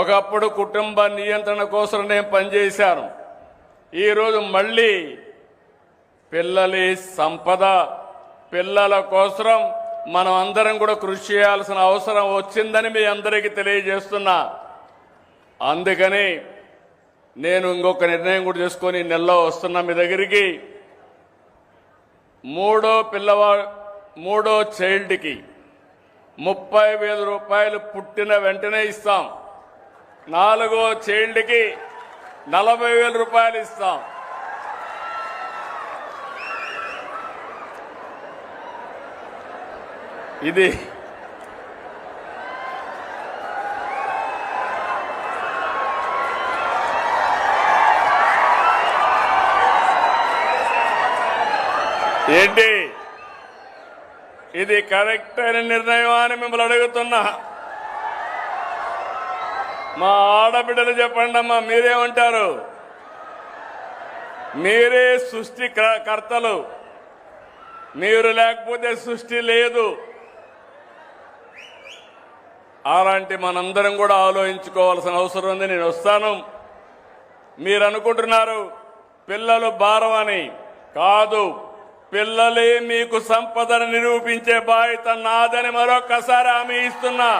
ఒకప్పుడు కుటుంబ నియంత్రణ కోసం నేను పనిచేశాను. ఈరోజు మళ్ళీ పిల్లలి సంపద, పిల్లల కోసం మనం అందరం కూడా కృషి చేయాల్సిన అవసరం వచ్చిందని మీ అందరికీ తెలియజేస్తున్నా. అందుకని నేను ఇంకొక నిర్ణయం కూడా చేసుకొని నెలలో వస్తున్నా మీ దగ్గరికి. మూడో చైల్డ్కి 30,000 రూపాయలు పుట్టిన వెంటనే ఇస్తాం. 4వ చైల్డ్కి 40,000 రూపాయలు ఇస్తాం. ఇది ఏంటి? ఇది కరెక్ట్ అయిన నిర్ణయం అని మిమ్మల్ని అడుగుతున్నా. మా ఆడబిడ్డలు చెప్పండి అమ్మా, మీరేమంటారు? మీరే సృష్టి కర్తలు, మీరు లేకపోతే సృష్టి లేదు. అలాంటి మనందరం కూడా ఆలోచించుకోవాల్సిన అవసరం ఉంది. నేను వస్తాను. మీరు అనుకుంటున్నారు పిల్లలు భారం అని. కాదు, పిల్లలే మీకు సంపదను నిరూపించే బాధ్యత నాదని మరొక్కసారి హామీ ఇస్తున్నా.